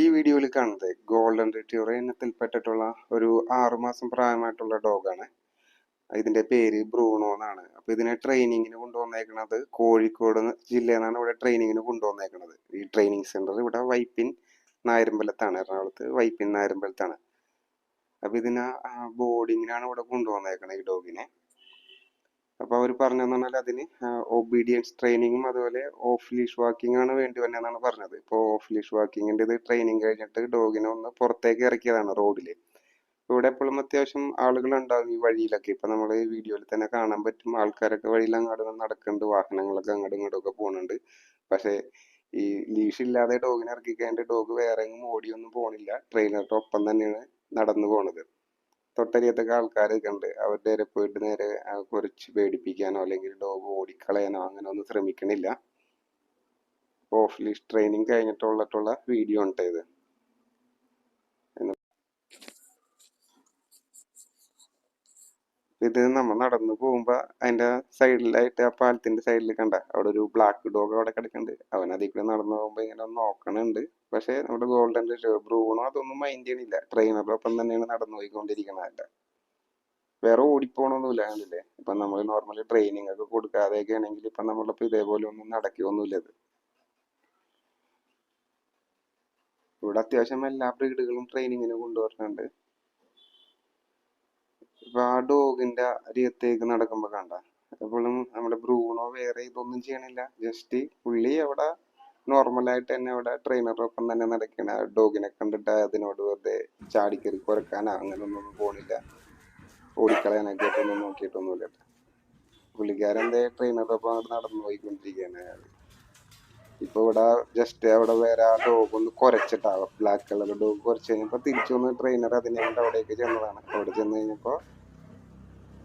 ഈ വീഡിയോയിൽ കാണുന്നത് ഗോൾഡൻ റിട്രീവർ ഇനത്തിൽപ്പെട്ടിട്ടുള്ള ഒരു 6 മാസം പ്രായമായിട്ടുള്ള ഡോഗാണ്. ഇതിന്റെ പേര് ബ്രൂണോ എന്നാണ്. അപ്പൊ ഇതിനെ ട്രെയിനിങ്ങിന് കൊണ്ടുവന്നേക്കുന്നത് കോഴിക്കോട് ജില്ലയിൽ നിന്നാണ് ഇവിടെ ട്രെയിനിങ്ങിന് കൊണ്ടുവന്നേക്കുന്നത്. ഈ ട്രെയിനിങ് സെന്റർ ഇവിടെ വൈപ്പിൻ നായരമ്പലത്താണ്, എറണാകുളത്ത് വൈപ്പിൻ നായരമ്പലത്താണ്. അപ്പൊ ഇതിനെ ബോർഡിങ്ങിനാണ് ഇവിടെ കൊണ്ടുവന്നേക്കുന്നത് ഈ ഡോഗിനെ. അപ്പോൾ അവർ പറഞ്ഞതെന്ന് പറഞ്ഞാൽ അതിന് ഒബീഡിയൻസ് ട്രെയിനിങ്ങും അതുപോലെ ഓഫ് ലീഷ് വാക്കിംഗ് ആണ് വേണ്ടി വന്നതെന്നാണ് പറഞ്ഞത്. ഇപ്പോൾ ഓഫ് ലീഷ് വാക്കിങ്ങിൻ്റെ ഇത് ട്രെയിനിങ് കഴിഞ്ഞിട്ട് ഡോഗിനെ ഒന്ന് പുറത്തേക്ക് ഇറക്കിയതാണ് റോഡിൽ. ഇവിടെ എപ്പോഴും അത്യാവശ്യം ആളുകൾ ഉണ്ടാവും ഈ വഴിയിലൊക്കെ. ഇപ്പം നമ്മൾ ഈ വീഡിയോയിൽ തന്നെ കാണാൻ പറ്റും, ആൾക്കാരൊക്കെ വഴിയിൽ അങ്ങോട്ട് നടക്കുന്നുണ്ട്, വാഹനങ്ങളൊക്കെ അങ്ങോട്ടും ഇങ്ങോട്ടും ഒക്കെ പോകുന്നുണ്ട്. പക്ഷേ ഈ ലീഷ് ഇല്ലാതെ ഡോഗിനെ ഇറക്കി കഴിഞ്ഞിട്ട് ഡോഗ് വേറെ എങ്ങും ഓടിയൊന്നും പോണില്ല, ട്രെയിനറുടെ ഒപ്പം തന്നെയാണ് നടന്നു പോണത്. തൊട്ടരികത്തൊക്കെ ആൾക്കാരൊക്കെ ഉണ്ട്, അവരുടെ നേരെ പോയിട്ട് നേരെ കുറച്ച് പേടിപ്പിക്കാനോ അല്ലെങ്കിൽ ഡോഗ് ഓടിക്കളയാനോ അങ്ങനെ ഒന്നും ശ്രമിക്കണില്ല. ഓഫ് ലീഷ് ട്രെയിനിങ് കഴിഞ്ഞിട്ടുള്ള വീഡിയോ ഉണ്ട് ഇത്. ഇത് നമ്മൾ നടന്നു പോകുമ്പോ അതിന്റെ സൈഡിലായിട്ട് ആ പാലത്തിന്റെ സൈഡിൽ കണ്ട അവിടെ ഒരു ബ്ലാക്ക് ഡോഗ് അവിടെ കിടക്കുന്നുണ്ട്. അവൻ അതിൽ കൂടെ നടന്നു പോകുമ്പോ ഇങ്ങനെ നോക്കണുണ്ട്. പക്ഷെ നമ്മുടെ ഗോൾഡൻ റിട്രീവർ ബ്രൂണോ അതൊന്നും മൈൻഡ് ചെയ്യണില്ല, ട്രെയിനറുടെ ഒപ്പം തന്നെയാണ് നടന്നു പോയിക്കൊണ്ടിരിക്കണതല്ല. വേറെ ഓടിപ്പോണൊന്നുമില്ല, കണ്ടില്ലേ? ഇപ്പൊ നമ്മൾ നോർമലി ട്രെയിനിങ് ഒക്കെ കൊടുക്കാതെയൊക്കെ ആണെങ്കിൽ ഇപ്പൊ നമ്മളിപ്പോ ഇതേപോലെ ഒന്നും നടക്കുകയൊന്നുമില്ല. ഇത് ഇവിടെ അത്യാവശ്യം എല്ലാ ബ്രീഡുകളും ട്രെയിനിങ്ങിന് കൊണ്ടുവരുന്നുണ്ട്. ഇപ്പൊ ആ ഡോഗിന്റെ അരികത്തേക്ക് നടക്കുമ്പോ കണ്ട എപ്പോഴും നമ്മുടെ ബ്രൂണോ വേറെ ഇതൊന്നും ചെയ്യണില്ല, ജസ്റ്റ് പുള്ളി അവിടെ നോർമലായിട്ട് തന്നെ അവിടെ ട്രെയിനറുടെ ഒപ്പം തന്നെ നടക്കണ. ഡോഗിനെ കണ്ടിട്ട് അതിനോട് വെറുതെ ചാടിക്കറി കുറക്കാനോ അങ്ങനെ ഒന്നും പോണില്ല, ഓടിക്കളയാനൊക്കെ ഒന്നും നോക്കിയിട്ടൊന്നുമില്ല. പുള്ളിക്കാരൻ ട്രെയിനറുടെ ഒപ്പം അവിടെ നടന്നു പോയിക്കൊണ്ടിരിക്കുകയാണ് അയാൾ. ഇപ്പൊ ഇവിടെ ജസ്റ്റ് അവിടെ വേറെ ആ ഡോഗ് ഒന്ന് കുരച്ചിട്ടാവും, ബ്ലാക്ക് കളർ ഡോഗ് കുറച്ച് കഴിഞ്ഞപ്പോ തിരിച്ചു വന്ന് ട്രെയിനർ അതിനെ കൊണ്ട് അവിടേക്ക് ചെന്നതാണ്. അവിടെ ചെന്ന് കഴിഞ്ഞപ്പോ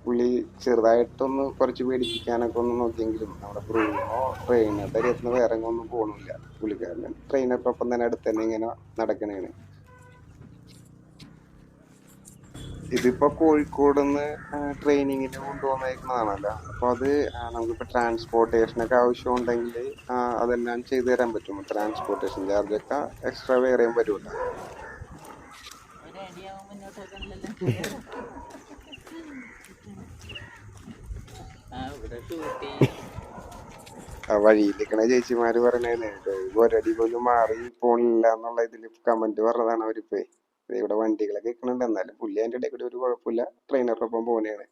പുള്ളി ചെറുതായിട്ടൊന്ന് കുറച്ച് പേടിപ്പിക്കാനൊക്കെ ഒന്ന് നോക്കിയെങ്കിലും നമ്മുടെ ബ്രൂണോ ട്രെയിനറുടെ അരിയത്തിന് വേറെ ഒന്നും പോകണില്ല. പുള്ളിക്കാരൻ ട്രെയിനറുടെ ഒപ്പം തന്നെ അടുത്ത് തന്നെ ഇങ്ങനെ നടക്കണേണ്. ഇതിപ്പോ കോഴിക്കോട് നിന്ന് ട്രെയിനിങ്ങിന് കൊണ്ടുവന്നേക്കുന്നതാണല്ലോ. അപ്പൊ അത് നമുക്കിപ്പോ ട്രാൻസ്പോർട്ടേഷനൊക്കെ ആവശ്യം ഉണ്ടെങ്കിൽ അതെല്ലാം ചെയ്തു തരാൻ പറ്റും. ട്രാൻസ്പോർട്ടേഷൻ ചാർജ് ഒക്കെ എക്സ്ട്രാ വേറെയും വരുമല്ലോ. ആ വഴിയിലിരിക്കണ ചേച്ചിമാര് പറയണേ ഒരടി പോലും മാറി പോണില്ല എന്നുള്ള ഇതില് കമന്റ് പറഞ്ഞതാണ് അവരിപ്പോ. ഇവിടെ വണ്ടികളൊക്കെ നിൽക്കുന്നുണ്ട്, എന്നാലും പുള്ളി അതിന്റെ ഇടയിൽ കൂടി ഒരു കുഴപ്പമില്ല, ട്രെയിനറൊപ്പം പോനെയാണ്.